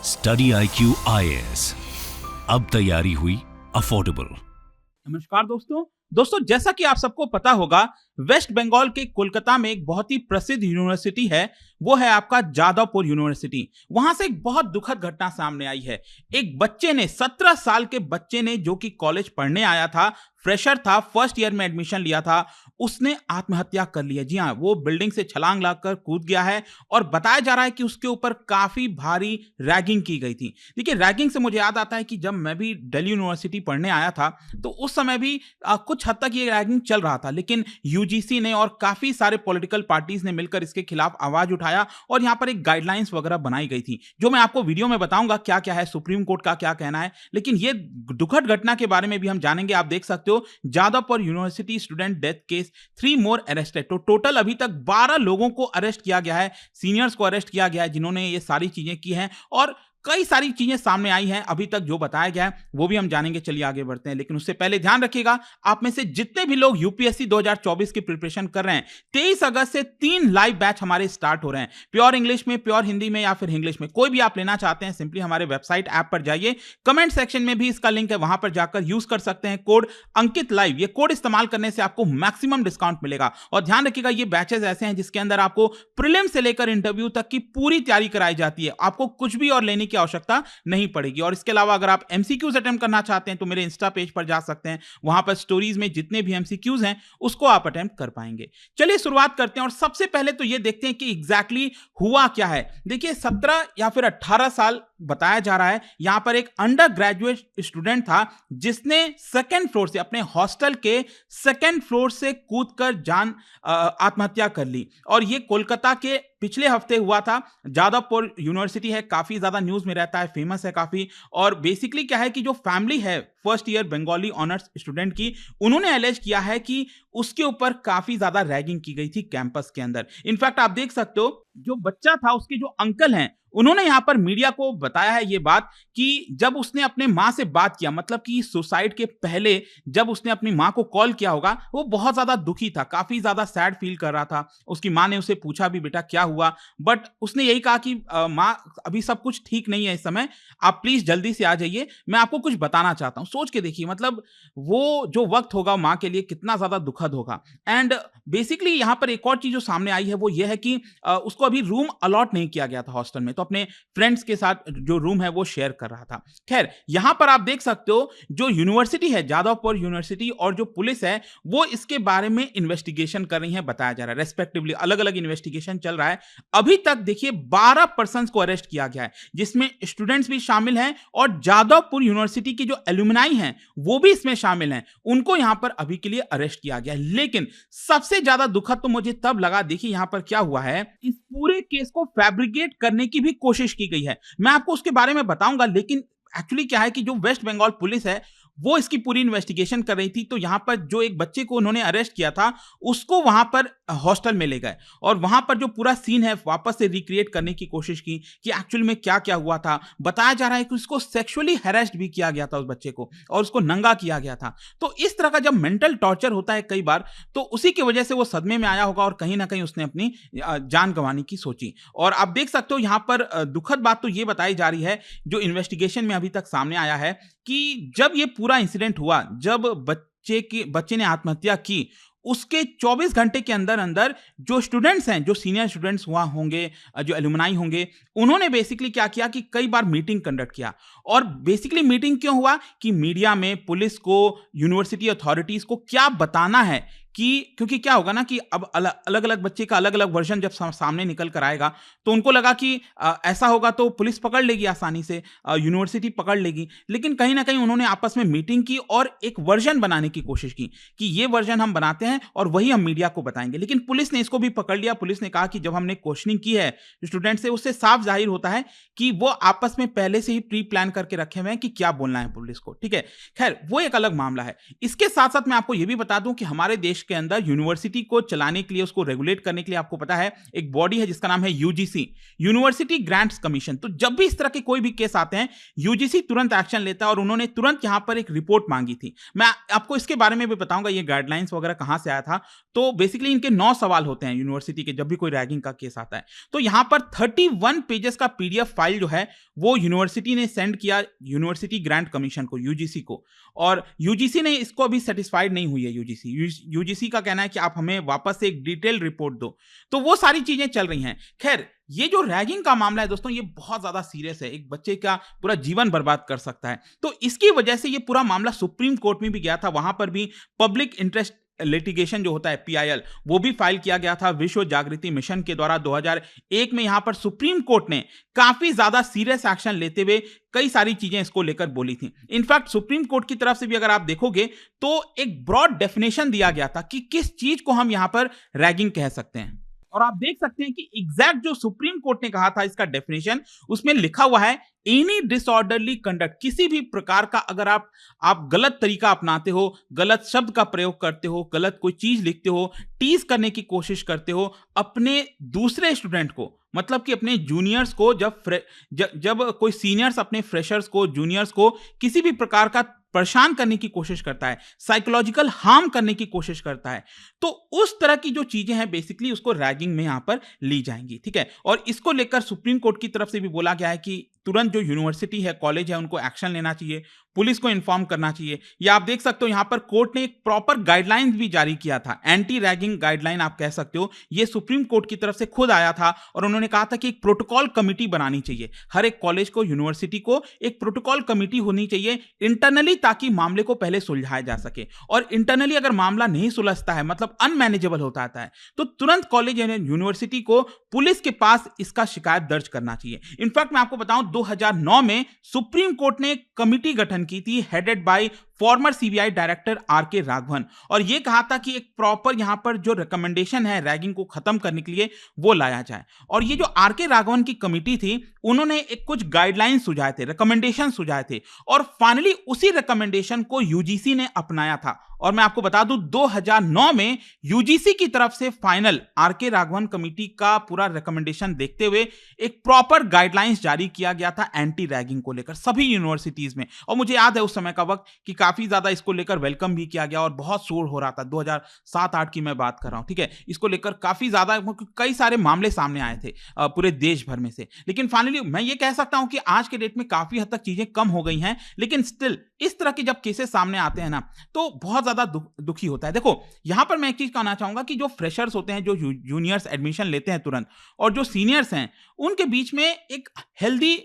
Study IQ IAS, अब तैयारी हुई अफोर्डेबल। नमस्कार दोस्तों, जैसा कि आप सबको पता होगा, वेस्ट बंगाल के कोलकाता में एक बहुत ही प्रसिद्ध यूनिवर्सिटी है। वो है आपका जादवपुर यूनिवर्सिटी। वहां से एक बहुत दुखद घटना सामने आई है। एक बच्चे ने, 17 साल के बच्चे ने, जो कि कॉलेज पढ़ने आया था, फ्रेशर था, फर्स्ट ईयर में एडमिशन लिया था, उसने आत्महत्या कर लिया। जी हाँ, वो बिल्डिंग से छलांग लगाकर कूद गया है और बताया जा रहा है कि उसके ऊपर काफी भारी रैगिंग की गई थी। देखिए, रैगिंग से मुझे याद आता है कि जब मैं भी दिल्ली यूनिवर्सिटी पढ़ने आया था तो उस समय भी कुछ हद तक ये रैगिंग चल रहा था, लेकिन यूजीसी ने और काफी सारे पॉलिटिकल पार्टीज ने मिलकर इसके खिलाफ आवाज उठाया और यहाँ पर एक गाइडलाइंस वगैरह बनाई गई थी, जो मैं आपको वीडियो में बताऊंगा क्या क्या है, सुप्रीम कोर्ट का क्या कहना है। लेकिन ये दुखद घटना के बारे में भी हम जानेंगे। आप देख सकते हो, Jadavpur university student death case, 3 मोर अरेस्टेड। तो टोटल अभी तक 12 लोगों को अरेस्ट किया गया है, सीनियर्स को अरेस्ट किया गया है, जिन्होंने ये सारी चीजें की हैं और कई सारी चीजें सामने आई हैं अभी तक जो बताया गया है, वो भी हम जानेंगे। चलिए आगे बढ़ते हैं, लेकिन उससे पहले ध्यान रखिएगा, आप में से जितने भी लोग यूपीएससी 2024 की प्रिपरेशन कर रहे हैं, 23 अगस्त से 3 लाइव बैच हमारे स्टार्ट हो रहे हैं। प्योर इंग्लिश में, प्योर हिंदी में या फिर इंग्लिश में, कोई भी आप लेना चाहते हैं, सिंपली हमारे वेबसाइट ऐप पर जाइए, कमेंट सेक्शन में भी इसका लिंक है, वहां पर जाकर यूज कर सकते हैं कोड अंकित लाइव। ये कोड इस्तेमाल करने से आपको मैक्सिमम डिस्काउंट मिलेगा। और ध्यान रखिएगा, ये बैचेस ऐसे हैं जिसके अंदर आपको प्रीलिम से लेकर इंटरव्यू तक की पूरी तैयारी कराई जाती है। आपको कुछ भी और लेने की आवश्यकता नहीं पड़ेगी। और इसके अलावा अगर आप एमसीक्यूज अटेम्प्ट करना चाहते हैं तो मेरे इंस्टा पेज पर जा सकते हैं, वहां पर स्टोरीज में जितने भी एमसीक्यूज हैं उसको आप अटेम्प्ट कर पाएंगे। चलिए शुरुआत करते हैं और सबसे पहले तो ये देखते हैं कि एग्जैक्टली हुआ क्या है। देखिए, 17 या फिर 18 साल बताया जा रहा है। यहां पर एक अंडर ग्रेजुएट स्टूडेंट था जिसने सेकंड फ्लोर से, अपने हॉस्टल के सेकंड फ्लोर से कूदकर आत्महत्या कर ली। और यह कोलकाता के पिछले हफ्ते हुआ था। जादवपुर यूनिवर्सिटी है, काफी ज्यादा न्यूज में रहता है, फेमस है काफी। और बेसिकली क्या है कि जो फैमिली है first year Bengali honours student की, उन्होंने एलेज किया है कि उसके ऊपर काफी ज्यादा रैगिंग की गई थी कैंपस के अंदर। इनफैक्ट आप देख सकते हो, जो बच्चा था उसके जो अंकल हैं, उन्होंने यहां पर मीडिया को बताया है ये बात कि जब उसने अपने मां से बात किया, मतलब कि सुसाइड के पहले जब उसने अपनी मां को कॉल किया होगा, वो बहुत ज्यादा दुखी था, काफी ज्यादा सैड फील कर रहा था। उसकी मां ने उसे पूछा भी, बेटा क्या हुआ, बट उसने यही कहा कि मां, अभी सब कुछ ठीक नहीं है इस समय, आप प्लीज जल्दी से आ जाइए, मैं आपको कुछ बताना चाहता हूं। सोच के देखिए, मतलब वो जो वक्त होगा मां के लिए कितना ज्यादा दुखद होगा। एंड बेसिकली यहां पर एक और चीज जो सामने आई है वो ये है कि उसको अभी रूम अलॉट नहीं किया गया था हॉस्टल में, तो अपने फ्रेंड्स के साथ जो रूम है वो शेयर कर रहा था। खैर, यहां पर आप देख सकते हो, जो यूनिवर्सिटी है जादवपुर यूनिवर्सिटी और जो पुलिस है वो इसके बारे में इन्वेस्टिगेशन कर रही है, बताया जा रहा है। रेस्पेक्टिवली अलग अलग इन्वेस्टिगेशन चल रहा है। अभी तक देखिए 12 पर्संस को अरेस्ट किया गया है, जिसमें स्टूडेंट्स भी शामिल हैं और जादवपुर यूनिवर्सिटी की जो एलुमनाई हैं वो भी इसमें शामिल हैं। उनको यहां पर अभी के लिए अरेस्ट किया गया है। लेकिन सबसे ज्यादा दुखद तो मुझे तब लगा, देखिए यहां पर क्या हुआ है, इस पूरे केस को फैब्रिकेट करने की भी कोशिश की गई है। मैं आपको उसके बारे में बताऊंगा, लेकिन एक्चुअली क्या है कि जो वेस्ट बंगाल पुलिस है वो इसकी पूरी इन्वेस्टिगेशन कर रही थी। तो यहां पर जो एक बच्चे को उन्होंने अरेस्ट किया था, उसको वहां पर हॉस्टल में ले गए और वहां पर जो पूरा सीन है वापस से रिक्रिएट करने की कोशिश की कि एक्चुअली में क्या क्या हुआ था। बताया जा रहा है कि उसको सेक्सुअली हैरेस्ड भी किया गया था उस बच्चे को, और उसको नंगा किया गया था। तो इस तरह का जब मेंटल टॉर्चर होता है कई बार, तो उसी की वजह से वो सदमे में आया होगा और कहीं ना कहीं उसने अपनी जान गंवाने की सोची। और आप देख सकते हो यहां पर दुखद बात तो ये बताई जा रही है, जो इन्वेस्टिगेशन में अभी तक सामने आया है, कि जब ये पूरा इंसिडेंट हुआ, जब बच्चे ने आत्महत्या की, उसके 24 घंटे के अंदर अंदर जो स्टूडेंट्स हैं, जो सीनियर स्टूडेंट्स हुआ होंगे, जो एलुमनाई होंगे, उन्होंने बेसिकली क्या किया कि कई बार मीटिंग कंडक्ट किया। और बेसिकली मीटिंग क्यों हुआ कि मीडिया में पुलिस को, यूनिवर्सिटी अथॉरिटीज को क्या बताना है, कि क्योंकि क्या होगा ना कि अब अलग अलग बच्चे का अलग अलग वर्जन जब सामने निकल कर आएगा, तो उनको लगा कि ऐसा होगा तो पुलिस पकड़ लेगी आसानी से, यूनिवर्सिटी पकड़ लेगी। लेकिन कहीं ना कहीं उन्होंने आपस में मीटिंग की और एक वर्जन बनाने की कोशिश की कि ये वर्जन हम बनाते हैं और वही हम मीडिया को बताएंगे। लेकिन पुलिस ने इसको भी पकड़ लिया। पुलिस ने कहा कि जब हमने क्वेश्चनिंग की है स्टूडेंट से, उससे साफ जाहिर होता है कि वो आपस में पहले से ही प्री प्लान करके रखे हुए हैं कि क्या बोलना है पुलिस को। ठीक है, खैर वो एक अलग मामला है। इसके साथ साथ मैं आपको यह भी बता दूं कि हमारे देश देश के अंदर यूनिवर्सिटी को चलाने के लिए, उसको रेगुलेट करने के लिए आपको पता है एक बॉडी है जिसका नाम है यूजीसी, यूनिवर्सिटी ग्रांट्स कमीशन। तो जब भी इस तरह के कोई भी केस आते हैं यूजीसी तुरंत एक्शन लेता है और उन्होंने तुरंत यहां पर एक रिपोर्ट मांगी थी। मैं आपको इसके बारे में भी बताऊंगा ये गाइडलाइंस वगैरह कहां से आया था। तो बेसिकली इनके 9 सवाल होते हैं यूनिवर्सिटी के जब भी कोई रैगिंग का केस आता है। तो यहां पर 31 पेजेस का पीडीएफ फाइल जो है वो यूनिवर्सिटी ने सेंड किया यूनिवर्सिटी ग्रांट कमीशन को, यूजीसी को, और यूजीसी ने इसको अभी सेटिस्फाइड नहीं हुई है। यूजीसी का कहना है कि आप हमें वापस से एक डिटेल रिपोर्ट दो। तो वो सारी चीजें चल रही हैं। खैर, ये जो रैगिंग का मामला है दोस्तों, ये बहुत ज्यादा सीरियस है, एक बच्चे का पूरा जीवन बर्बाद कर सकता है। तो इसकी वजह से ये पूरा मामला सुप्रीम कोर्ट में भी गया था। वहां पर भी पब्लिक इंटरेस्ट लिटिगेशन जो होता है पीआईएल, वो भी फाइल किया गया था विश्व जागृति मिशन के द्वारा 2001 में। यहां पर सुप्रीम कोर्ट ने काफी ज्यादा सीरियस एक्शन लेते हुए कई सारी चीजें इसको लेकर बोली थी। इनफैक्ट सुप्रीम कोर्ट की तरफ से भी अगर आप देखोगे तो एक ब्रॉड डेफिनेशन दिया गया था कि किस चीज को हम यहां पर रैगिंग कह सकते हैं। और आप देख सकते हैं कि एग्जैक्ट जो सुप्रीम कोर्ट ने कहा था इसका डेफिनेशन, उसमें लिखा हुआ है एनी डिसऑर्डरली कंडक्ट, किसी भी प्रकार का अगर आप गलत तरीका अपनाते हो, गलत शब्द का प्रयोग करते हो, गलत कोई चीज लिखते हो, टीज करने की कोशिश करते हो अपने दूसरे स्टूडेंट को, मतलब कि अपने जूनियर्स को, जब कोई सीनियर्स अपने फ्रेशर्स को, जूनियर्स को किसी भी प्रकार का परेशान करने की कोशिश करता है, साइकोलॉजिकल हार्म करने की कोशिश करता है, तो उस तरह की जो चीजें हैं बेसिकली उसको रैगिंग में यहां पर ली जाएंगी। ठीक है, और इसको लेकर सुप्रीम कोर्ट की तरफ से भी बोला गया है कि तुरंत जो यूनिवर्सिटी है, कॉलेज है, उनको एक्शन लेना चाहिए, पुलिस को इन्फॉर्म करना चाहिए। या आप देख सकते हो यहां पर कोर्ट ने एक प्रॉपर गाइडलाइंस भी जारी किया था, एंटी रैगिंग गाइडलाइन आप कह सकते हो। यह सुप्रीम कोर्ट की तरफ से खुद आया था और उन्होंने कहा था कि एक प्रोटोकॉल कमिटी बनानी चाहिए। हर एक कॉलेज को, यूनिवर्सिटी को एक प्रोटोकॉल कमिटी होनी चाहिए इंटरनली, ताकि मामले को पहले सुलझाया जा सके। और इंटरनली अगर मामला नहीं सुलझता है, मतलब अनमैनेजेबल होता है, तो तुरंत कॉलेज या यूनिवर्सिटी को पुलिस के पास इसका शिकायत दर्ज करना चाहिए। इनफैक्ट मैं आपको बताऊं 2009 में सुप्रीम कोर्ट ने एक कमिटी गठन की थी headed by former CBI director R K. Raghavan, और यह कहा था कि एक प्रॉपर यहां पर जो रिकमेंडेशन है रैगिंग को खत्म करने के लिए वो लाया जाए। और ये जो आर.के. राघवन की कमिटी थी, उन्होंने एक कुछ गाइडलाइन सुझाए थे, रिकमेंडेशन सुझाए थे, और फाइनली उसी रिकमेंडेशन को यूजीसी ने अपनाया था। और मैं आपको बता दूं 2009 में यूजीसी की तरफ से फाइनल आर.के. राघवन कमिटी का पूरा रिकमेंडेशन देखते हुए एक प्रॉपर गाइडलाइंस जारी किया गया था एंटी रैगिंग को लेकर सभी यूनिवर्सिटीज में। और मुझे याद है उस समय का वक्त कि काफी ज्यादा इसको लेकर वेलकम भी किया गया और बहुत शोर हो रहा था। 2007-8 की मैं बात कर रहा हूं। ठीक है, इसको लेकर काफी ज्यादा कई सारे मामले सामने आए थे पूरे देश भर में से। लेकिन फाइनली मैं ये कह सकता हूं कि आज के डेट में काफी हद तक चीजें कम हो गई हैं, लेकिन स्टिल इस तरह के जब केसेस सामने आते हैं ना, तो बहुत ज्यादा दुखी होता है। देखो यहां पर मैं एक चीज कहना चाहूंगा कि जो फ्रेशर्स होते हैं, जो जूनियर्स एडमिशन लेते हैं तुरंत, और जो सीनियर्स हैं, उनके बीच में एक हेल्दी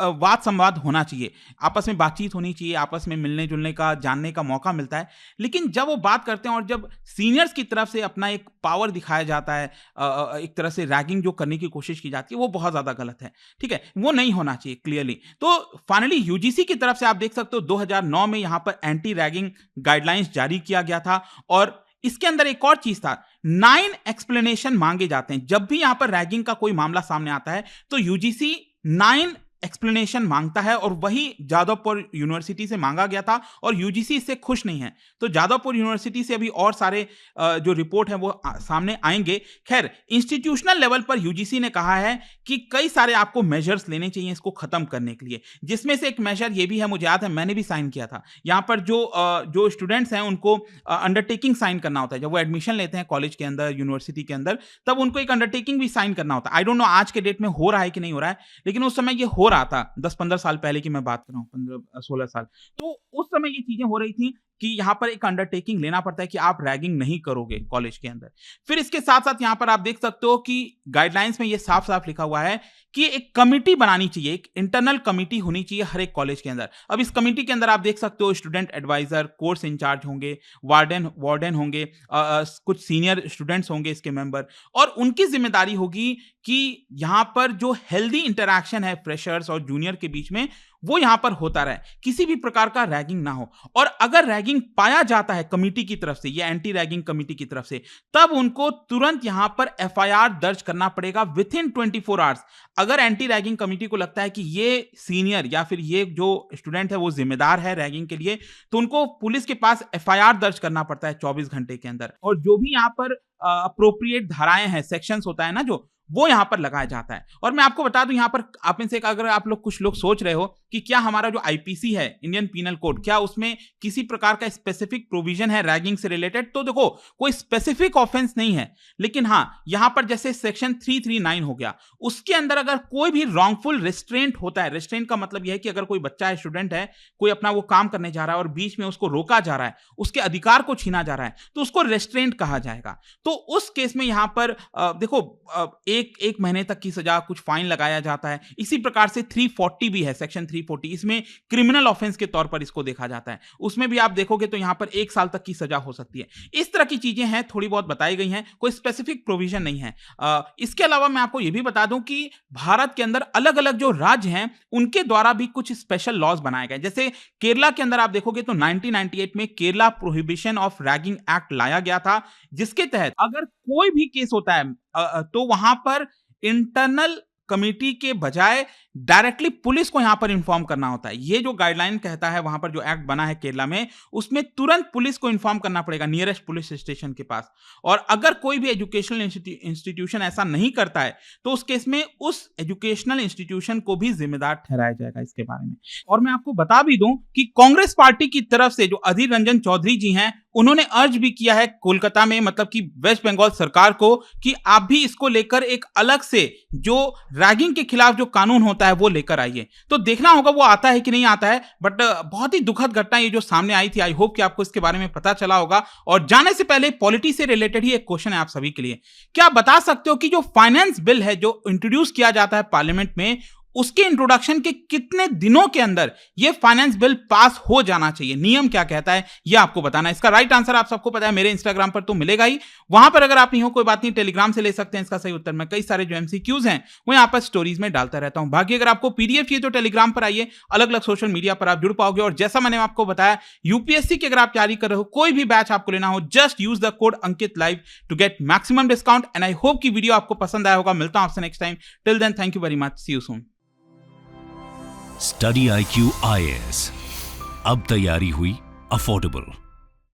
वाद संवाद होना चाहिए, आपस में बातचीत होनी चाहिए, आपस में मिलने जुलने का, जानने का मौका मिलता है। लेकिन जब वो बात करते हैं और जब सीनियर्स की तरफ से अपना एक पावर दिखाया जाता है, एक तरह से रैगिंग जो करने की कोशिश की जाती है, वो बहुत ज्यादा गलत है। ठीक है, वो नहीं होना चाहिए क्लियरली। तो फाइनली यूजीसी की तरफ से आप देख सकते हो 2009 में यहां पर एंटी रैगिंग गाइडलाइंस जारी किया गया था। और इसके अंदर एक और चीज था, 9 एक्सप्लेनेशन मांगे जाते हैं। जब भी यहां पर रैगिंग का कोई मामला सामने आता है तो यूजीसी 9 एक्सप्लेनेशन मांगता है, और वही जादवपुर यूनिवर्सिटी से मांगा गया था और यूजीसी इससे खुश नहीं है। तो जादवपुर यूनिवर्सिटी से अभी और सारे जो रिपोर्ट है वो सामने आएंगे। खैर, इंस्टीट्यूशनल लेवल पर यूजीसी ने कहा है कि कई सारे आपको मेजर्स लेने चाहिए इसको खत्म करने के लिए, जिसमें से एक मेजर ये भी है, मुझे याद है मैंने भी साइन किया था। यहां पर जो स्टूडेंट्स हैं उनको अंडरटेकिंग साइन करना होता है। जब वो एडमिशन लेते हैं कॉलेज के अंदर, यूनिवर्सिटी के अंदर, तब उनको एक अंडरटेकिंग भी साइन करना होता है। आई डोंट नो आज के डेट में हो रहा है कि नहीं हो रहा है, लेकिन उस समय ये हो रहा था। 10-15 साल पहले की मैं बात कर रहा हूं, 15-16 साल। तो उस समय ये चीजें हो रही थी कि यहां पर एक अंडरटेकिंग लेना पड़ता है कि आप रैगिंग नहीं करोगे कॉलेज के अंदर। फिर इसके साथ साथ यहां पर आप देख सकते हो कि गाइडलाइंस में यह साफ साफ लिखा हुआ है कि एक कमिटी बनानी चाहिए, एक इंटरनल कमिटी होनी चाहिए हर एक कॉलेज के अंदर। अब इस कमिटी के अंदर आप देख सकते हो स्टूडेंट एडवाइजर, कोर्स इंचार्ज होंगे, वार्डन होंगे, कुछ सीनियर स्टूडेंट्स होंगे इसके मेंबर, और उनकी जिम्मेदारी होगी कि यहां पर जो हेल्दी इंटरैक्शन है फ्रेशर्स और जूनियर के बीच में, वो यहां पर होता रहे, किसी भी प्रकार का रैगिंग ना हो। और अगर रैगिंग रैगिंग पाया जाता है कमिटी की तरफ से, ये एंटी रैगिंग कमिटी की तरफ से, तब उनको तुरंत यहां पर एफआईआर दर्ज करना पड़ेगा विद इन 24 आवर्स। अगर एंटी रैगिंग कमिटी को लगता है कि ये सीनियर या फिर ये जो स्टूडेंट है वो जिम्मेदार है रैगिंग के लिए, तो उनको पुलिस के पास एफआईआर दर्ज करना पड़ता है 24 घंटे के अंदर। और जो भी यहाँ पर अप्रोप्रिएट धाराएं हैं, सेक्शंस होता है ना जो, वो यहां पर लगाया जाता है। और मैं आपको बता दूं यहां पर आप में से अगर आप लोग कुछ लोग सोच रहे हो कि क्या हमारा जो आईपीसी है, इंडियन पीनल कोड, क्या उसमें किसी प्रकार का स्पेसिफिक प्रोविजन है रैगिंग से रिलेटेड, तो देखो कोई स्पेसिफिक ऑफेंस नहीं है, लेकिन हां यहां पर जैसे सेक्शन 339 हो गया, उसके अंदर अगर कोई भी रॉन्गफुल रेस्ट्रेंट होता है, रेस्ट्रेंट का मतलब यह है कि अगर कोई बच्चा है, स्टूडेंट है, कोई अपना वो काम करने जा रहा है और बीच में उसको रोका जा रहा है, उसके अधिकार को छीना जा रहा है, तो उसको रेस्ट्रेंट कहा जाएगा। तो उस केस में यहां पर देखो एक महीने तक की सजा, कुछ फाइन लगाया जाता है। इसी प्रकार से 340 भी है, सेक्शन 340, इसमें क्रिमिनल ऑफेंस के तौर पर इसको देखा जाता है। उसमें भी आप देखोगे तो यहां पर 1 साल तक की सजा हो सकती है। इस तरह की चीजें हैं, थोड़ी बहुत बताई गई हैं, कोई स्पेसिफिक प्रोविजन नहीं है। इसके अलावा मैं आपको यह भी बता दूं कि भारत के अंदर अलग अलग जो राज्य हैं उनके द्वारा भी कुछ स्पेशल लॉज बनाए गए। जैसे केरला के अंदर आप देखोगे तो 1998 में Kerala prohibition of ragging act लाया गया था, जिसके तहत अगर कोई भी केस होता है तो वहां पर इंटरनल कमिटी के बजाय डायरेक्टली पुलिस को यहां पर इन्फॉर्म करना होता है। ये जो गाइडलाइन कहता है, वहां पर जो एक्ट बना है केरला में, उसमें तुरंत पुलिस को इन्फॉर्म करना पड़ेगा नियरेस्ट पुलिस स्टेशन के पास। और अगर कोई भी एजुकेशनल इंस्टीट्यूशन ऐसा नहीं करता है तो उस केस में उस एजुकेशनल इंस्टीट्यूशन को भी जिम्मेदार ठहराया जाएगा इसके बारे में। और मैं आपको बता भी दूं कि कांग्रेस पार्टी की तरफ से जो अधीर रंजन चौधरी जी हैं, उन्होंने अर्ज भी किया है कोलकाता में, मतलब कि वेस्ट बंगाल सरकार को, कि आप भी इसको लेकर एक अलग से जो रैगिंग के खिलाफ जो कानून होता है वो लेकर आइए। तो देखना होगा वो आता है कि नहीं आता है, बट बहुत ही दुखद घटना ये जो सामने आई थी। आई होप कि आपको इसके बारे में पता चला होगा। और जाने से पहले पॉलिटी से रिलेटेड ही एक क्वेश्चन है आप सभी के लिए। क्या आप बता सकते हो कि जो फाइनेंस बिल है जो इंट्रोड्यूस किया जाता है पार्लियामेंट में, उसके इंट्रोडक्शन के कितने दिनों के अंदर यह फाइनेंस बिल पास हो जाना चाहिए? नियम क्या कहता है यह आपको बताना है। इसका राइट आंसर आप सबको पता है, मेरे इंस्टाग्राम पर तो मिलेगा ही। वहां पर अगर आप नहीं हो, कोई बात नहीं, टेलीग्राम से ले सकते हैं इसका सही उत्तर। मैं कई सारे जो एमसीक्यूज हैं वो यहां पर स्टोरीज में डालता रहता हूं। बाकी अगर आपको पीडीएफ चाहिए तो टेलीग्राम पर आइए, अलग अलग सोशल मीडिया पर आप जुड़ पाओगे। और जैसा मैंने आपको बताया, यूपीएससी की अगर आप तैयारी कर रहे हो, कोई भी बैच आपको लेना हो, just use the code Ankit live to get maximum discount. And I hope कि वीडियो आपको पसंद आया होगा। मिलता हूं आपसे next time. Till then, thank you very much, see you soon. Study IQ IAS, अब तैयारी हुई अफोर्डेबल।